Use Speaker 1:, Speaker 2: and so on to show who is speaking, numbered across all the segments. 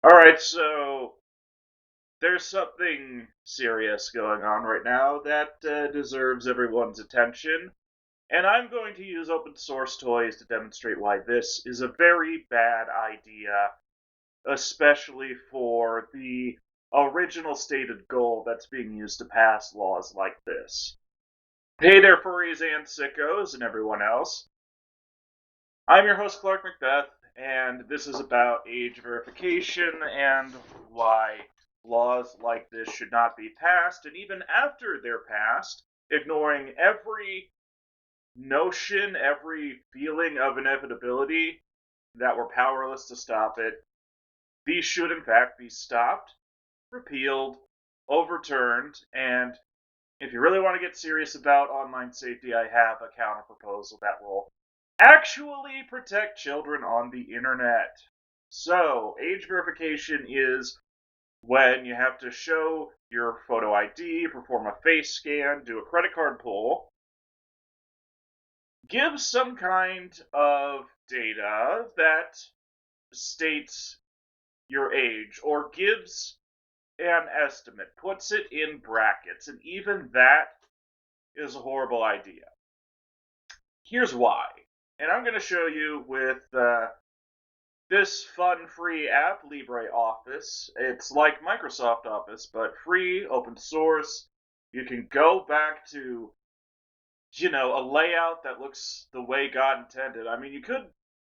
Speaker 1: Alright, so there's something serious going on right now that deserves everyone's attention, and I'm going to use open source toys to demonstrate why this is a very bad idea, especially for the original stated goal that's being used to pass laws like this. Hey there, furries and sickos, and everyone else. I'm your host, Clark Macbeth, and this is about age verification and why laws like this should not be passed, and even after they're passed, ignoring every notion, every feeling of inevitability that we're powerless to stop it. These should, in fact, be stopped, repealed, overturned, and if you really want to get serious about online safety, I have a counter proposal that will actually protect children on the internet. So, age verification is when you have to show your photo ID, perform a face scan, do a credit card pull, give some kind of data that states your age or gives an estimate, puts it in brackets, and even that is a horrible idea. Here's why. And I'm going to show you with this fun free app, LibreOffice. It's like Microsoft Office, but free, open source. You can go back to, a layout that looks the way God intended. I mean, you could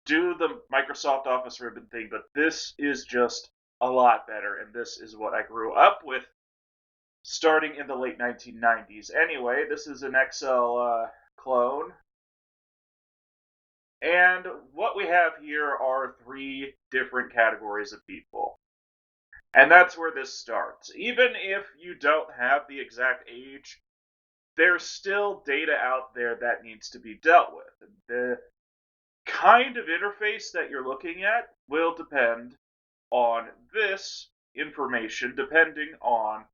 Speaker 1: do the Microsoft Office ribbon thing, but this is just a lot better, and this is what I grew up with starting in the late 1990s. Anyway, this is an Excel clone. And what we have here are three different categories of people. And that's where this starts. Even if you don't have the exact age, there's still data out there that needs to be dealt with. The kind of interface that you're looking at will depend on this information, depending on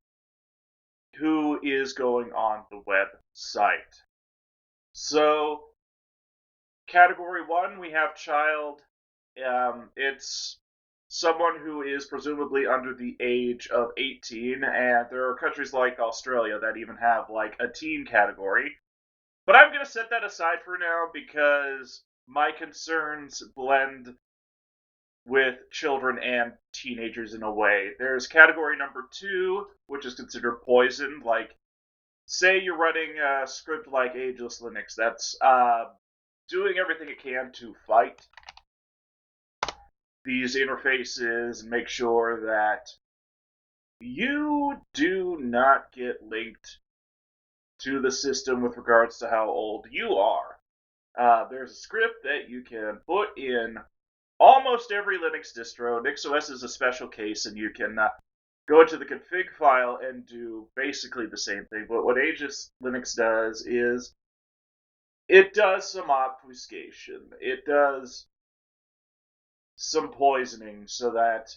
Speaker 1: who is going on the website. So, Category 1, we have child. It's someone who is presumably under the age of 18, and there are countries like Australia that even have like a teen category. But I'm going to set that aside for now because my concerns blend with children and teenagers in a way. There's category number 2, which is considered poison, like say you're running a script like Ageless Linux that's doing everything it can to fight these interfaces and make sure that you do not get linked to the system with regards to how old you are. There's a script that you can put in almost every Linux distro. NixOS is a special case, and you can go into the config file and do basically the same thing. But what Aegis Linux does is it does some obfuscation. It does some poisoning so that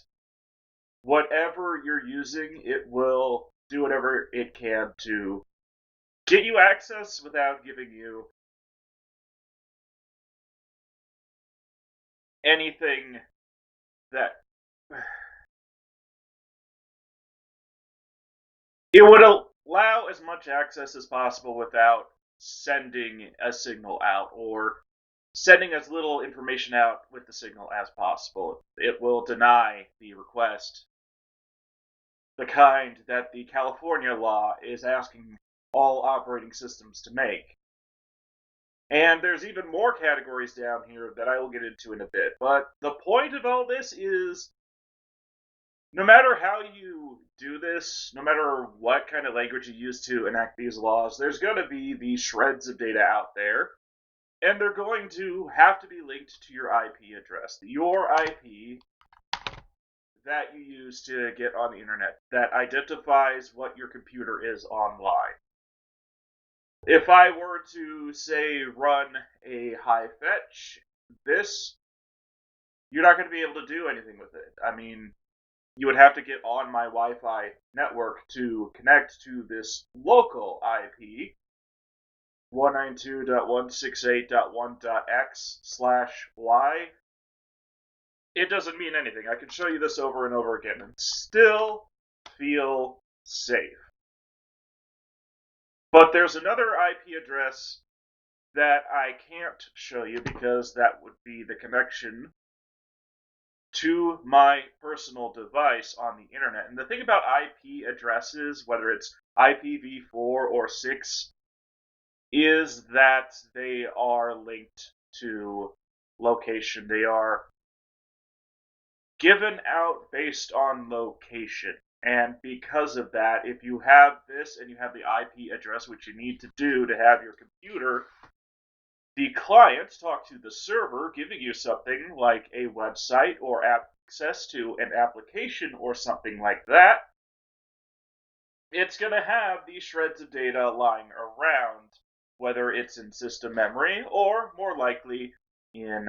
Speaker 1: whatever you're using, it will do whatever it can to get you access without giving you anything that it would allow as much access as possible without sending a signal out or sending as little information out with the signal as possible. It will deny the request, the kind that the California law is asking all operating systems to make. And there's even more categories down here that I will get into in a bit. But the point of all this is no matter how you do this, no matter what kind of language you use to enact these laws, there's going to be these shreds of data out there, and they're going to have to be linked to your IP address. Your IP that you use to get on the internet that identifies what your computer is online. If I were to, say, run a high fetch, you're not going to be able to do anything with it. I mean, you would have to get on my Wi-Fi network to connect to this local IP, 192.168.1.x/y, it doesn't mean anything. I can show you this over and over again and still feel safe. But there's another IP address that I can't show you because that would be the connection to my personal device on the internet. And the thing about IP addresses, whether it's IPv4 or 6, is that they are linked to location. They are given out based on location. And because of that, if you have this and you have the IP address, which you need to do to have your computer, the client talk to the server, giving you something like a website or access to an application or something like that, it's going to have these shreds of data lying around, whether it's in system memory or, more likely, in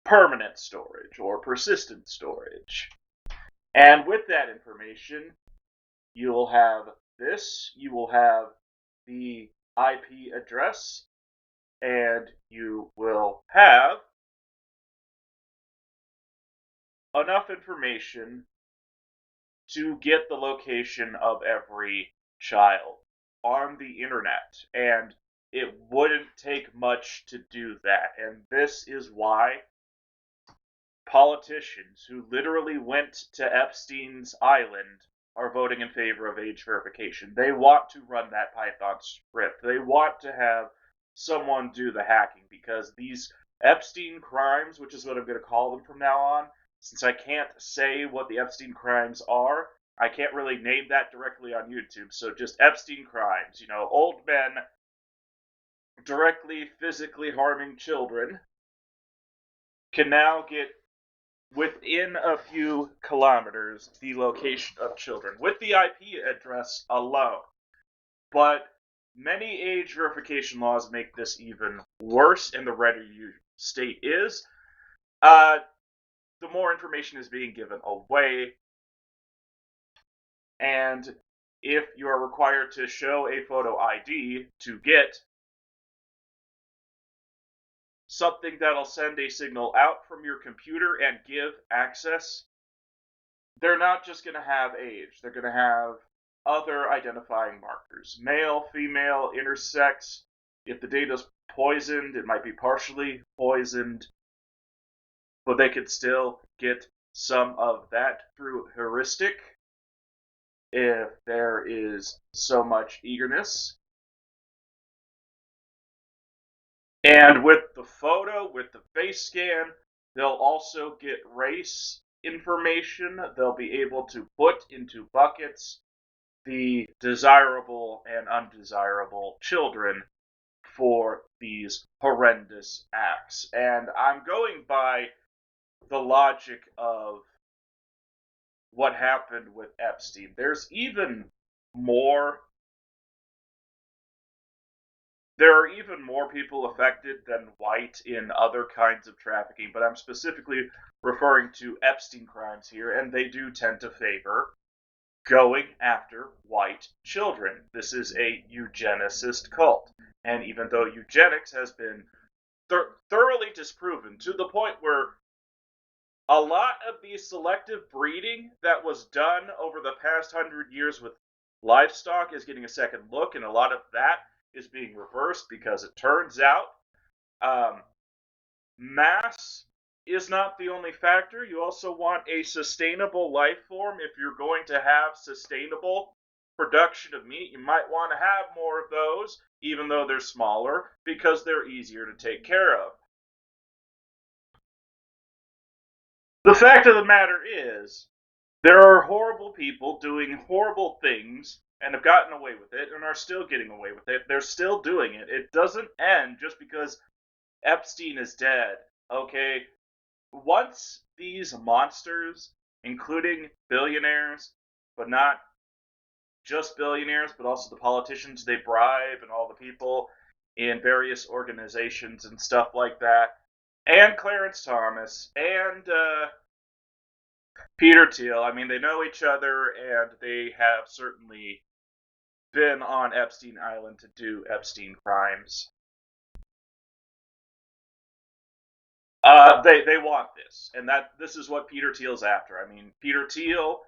Speaker 1: permanent storage or persistent storage. And with that information, you will have this, you will have the IP address, and you will have enough information to get the location of every child on the internet. And it wouldn't take much to do that. And this is why politicians who literally went to Epstein's Island are voting in favor of age verification. They want to run that Python script. They want to have someone do the hacking, because these Epstein crimes, which is what I'm going to call them from now on, since I can't say what the Epstein crimes are, I can't really name that directly on YouTube, so just Epstein crimes. You know, old men directly physically harming children can now get within a few kilometers the location of children with the IP address alone. But many age verification laws make this even worse, and the redder your state is, the more information is being given away. And if you are required to show a photo ID to get something that'll send a signal out from your computer and give access, they're not just going to have age. They're going to have other identifying markers. Male, female, intersex. If the data's poisoned, it might be partially poisoned, but they could still get some of that through heuristic if there is so much eagerness. And with the photo, with the face scan, they'll also get race information. They'll be able to put into buckets the desirable and undesirable children for these horrendous acts. And I'm going by the logic of what happened with Epstein. There's even more. There are even more people affected than white in other kinds of trafficking, but I'm specifically referring to Epstein crimes here, and they do tend to favor going after white children. This is a eugenicist cult. And even though eugenics has been thoroughly disproven to the point where a lot of the selective breeding that was done over the past 100 years with livestock is getting a second look, and a lot of that is being reversed because it turns out mass is not the only factor. You also want a sustainable life form. If you're going to have sustainable production of meat, you might want to have more of those, even though they're smaller, because they're easier to take care of. The fact of the matter is, there are horrible people doing horrible things and have gotten away with it and are still getting away with it. They're still doing it. It doesn't end just because Epstein is dead, okay? Once these monsters, including billionaires, but not just billionaires, but also the politicians they bribe and all the people in various organizations and stuff like that, and Clarence Thomas, and Peter Thiel, I mean, they know each other, and they have certainly been on Epstein Island to do Epstein crimes. They want this, and this is what Peter Thiel's after. I mean, Peter Thiel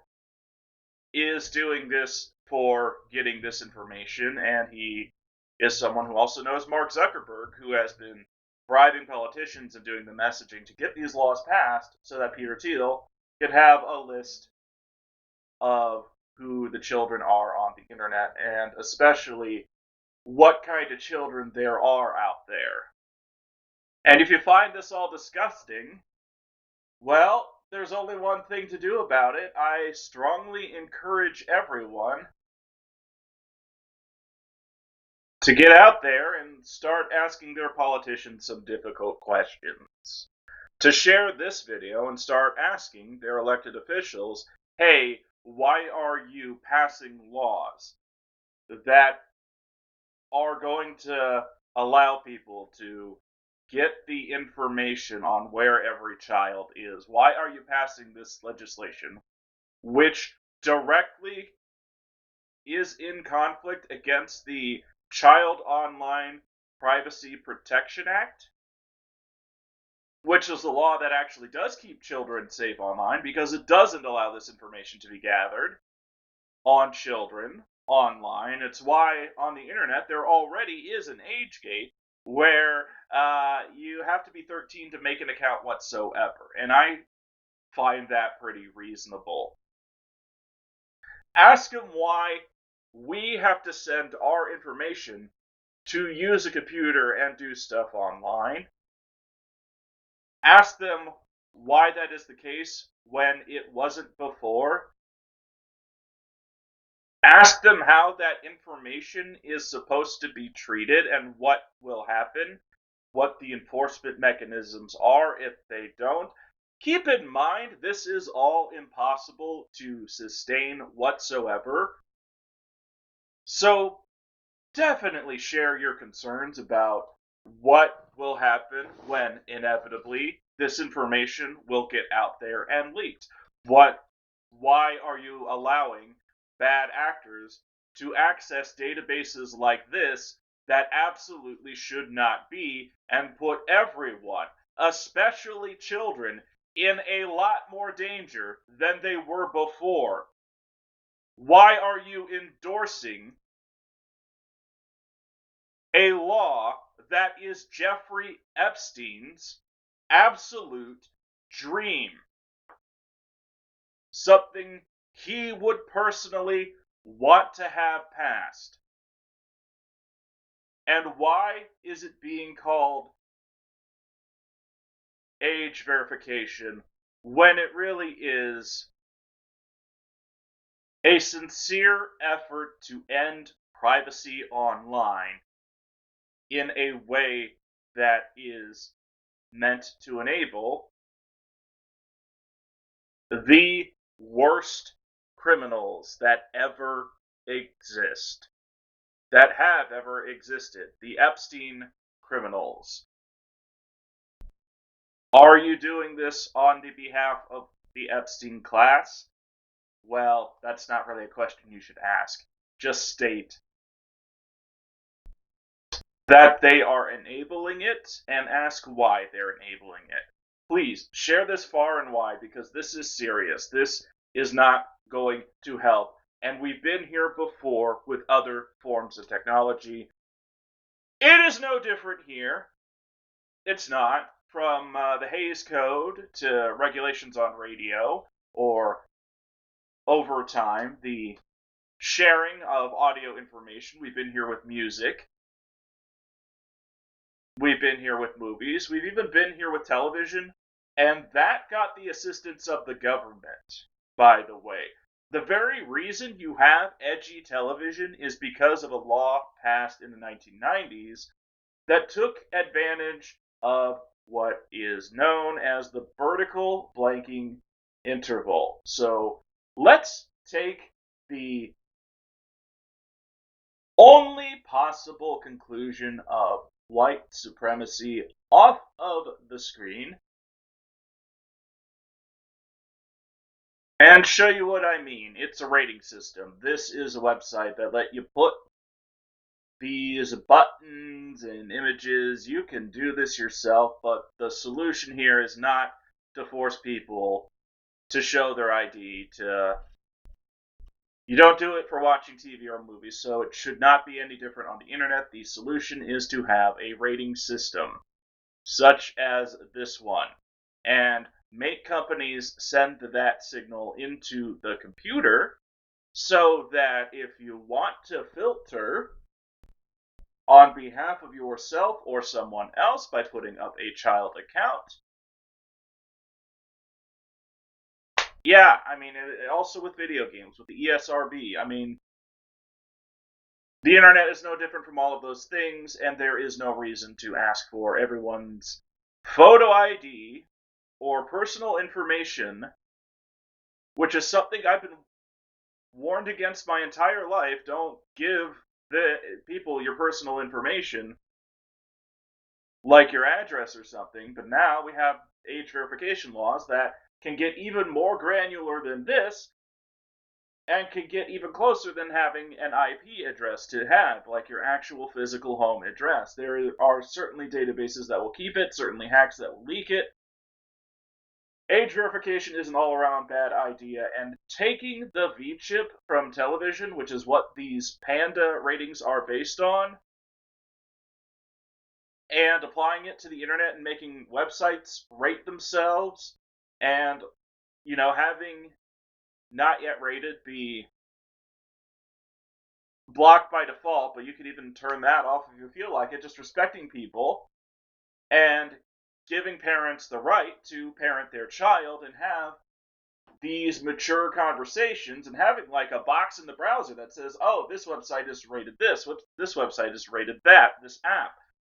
Speaker 1: is doing this for getting this information, and he is someone who also knows Mark Zuckerberg, who has been bribing politicians and doing the messaging to get these laws passed so that Peter Thiel could have a list of who the children are on the internet, and especially what kind of children there are out there. And if you find this all disgusting, well, there's only one thing to do about it. I strongly encourage everyone to get out there and start asking their politicians some difficult questions. To share this video and start asking their elected officials, hey, why are you passing laws that are going to allow people to get the information on where every child is? Why are you passing this legislation which directly is in conflict against the Child Online Privacy Protection Act, which is the law that actually does keep children safe online because it doesn't allow this information to be gathered on children online. It's why on the internet there already is an age gate where you have to be 13 to make an account whatsoever, and I find that pretty reasonable. Ask them why we have to send our information to use a computer and do stuff online. Ask them why that is the case when it wasn't before. Ask them how that information is supposed to be treated and what will happen, what the enforcement mechanisms are if they don't. Keep in mind, this is all impossible to sustain whatsoever. So definitely share your concerns about what will happen when inevitably this information will get out there and leaked. Why are you allowing bad actors to access databases like this that absolutely should not be, and put everyone, especially children, in a lot more danger than they were before? Why are you endorsing a law that is Jeffrey Epstein's absolute dream? Something he would personally want to have passed. And why is it being called age verification when it really is a sincere effort to end privacy online in a way that is meant to enable the worst criminals that ever exist, that have ever existed, the Epstein criminals? Are you doing this on the behalf of the Epstein class? Well, that's not really a question you should ask. Just state that they are enabling it and ask why they're enabling it. Please share this far and wide, because this is serious. This is not going to help. And we've been here before with other forms of technology. It is no different here. It's not. From the Hays Code to regulations on radio, or over time, the sharing of audio information. We've been here with music. We've been here with movies. We've even been here with television. And that got the assistance of the government, by the way. The very reason you have edgy television is because of a law passed in the 1990s that took advantage of what is known as the vertical blanking interval. So let's take the only possible conclusion of white supremacy off of the screen and show you what I mean. It's a rating system. This is a website that let you put these buttons and images. You can do this yourself, but the solution here is not to force people to show their ID. You don't do it for watching TV or movies, so it should not be any different on the internet. The solution is to have a rating system, such as this one, and make companies send that signal into the computer so that if you want to filter on behalf of yourself or someone else by putting up a child account. Yeah, I mean, also with video games, with the ESRB. I mean, the internet is no different from all of those things, and there is no reason to ask for everyone's photo ID or personal information, which is something I've been warned against my entire life. Don't give the people your personal information, like your address or something. But now we have age verification laws that can get even more granular than this, and can get even closer than having an IP address to have, like your actual physical home address. There are certainly databases that will keep it, certainly hacks that will leak it. Age verification is an all-around bad idea, and taking the V-chip from television, which is what these Panda ratings are based on, and applying it to the internet and making websites rate themselves, and, having not yet rated be blocked by default, but you could even turn that off if you feel like it, just respecting people, and giving parents the right to parent their child and have these mature conversations, and having like a box in the browser that says, oh, this website is rated this website is rated that, this app,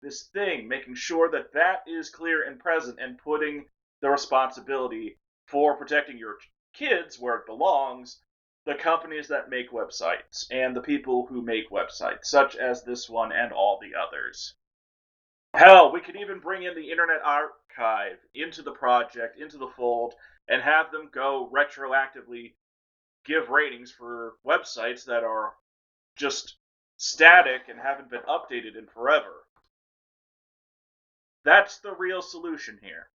Speaker 1: this thing, making sure that that is clear and present, and putting the responsibility for protecting your kids where it belongs, the companies that make websites and the people who make websites, such as this one and all the others. Hell, we could even bring in the Internet Archive into the project, into the fold, and have them go retroactively give ratings for websites that are just static and haven't been updated in forever. That's the real solution here.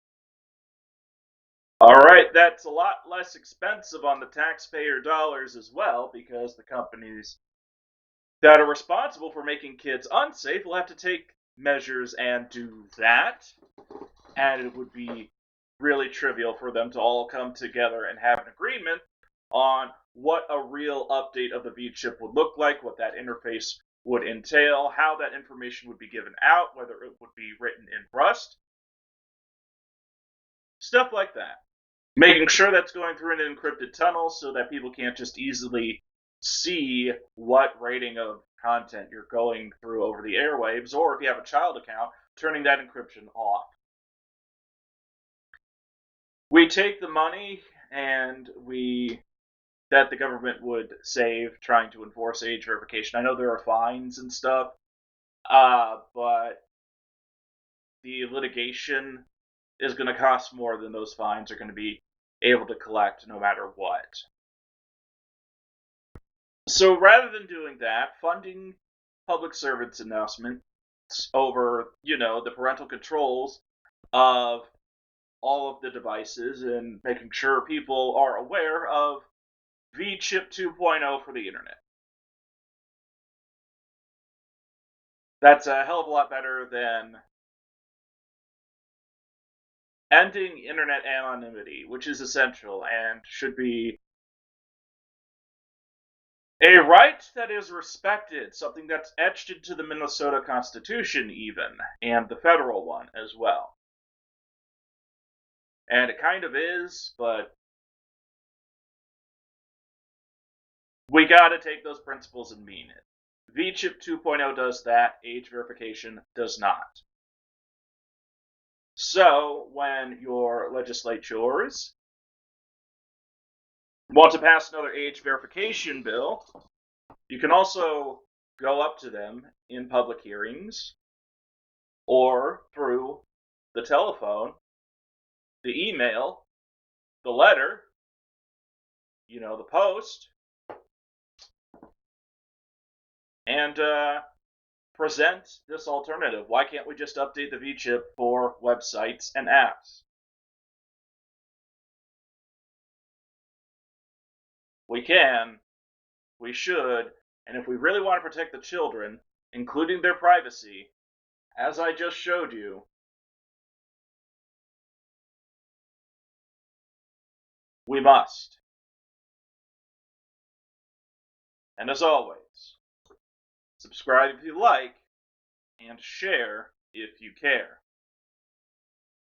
Speaker 1: Alright, that's a lot less expensive on the taxpayer dollars as well, because the companies that are responsible for making kids unsafe will have to take measures and do that, and it would be really trivial for them to all come together and have an agreement on what a real update of the V-chip would look like, what that interface would entail, how that information would be given out, whether it would be written in Rust, stuff like that. Making sure that's going through an encrypted tunnel so that people can't just easily see what rating of content you're going through over the airwaves, or if you have a child account, turning that encryption off. We take the money that the government would save trying to enforce age verification. I know there are fines and stuff, but the litigation is going to cost more than those fines are going to be able to collect no matter what. So rather than doing that, funding public servants' announcements over, the parental controls of all of the devices, and making sure people are aware of V-chip 2.0 for the internet. That's a hell of a lot better than ending internet anonymity, which is essential and should be a right that is respected, something that's etched into the Minnesota Constitution even, and the federal one as well. And it kind of is, but we gotta take those principles and mean it. V-chip 2.0 does that, age verification does not. So, when your legislatures want to pass another age verification bill, you can also go up to them in public hearings, or through the telephone, the email, the letter, the post, and present this alternative. Why can't we just update the V-chip for websites and apps? We can, we should, and if we really want to protect the children, including their privacy, as I just showed you, we must. And as always, subscribe if you like, and share if you care.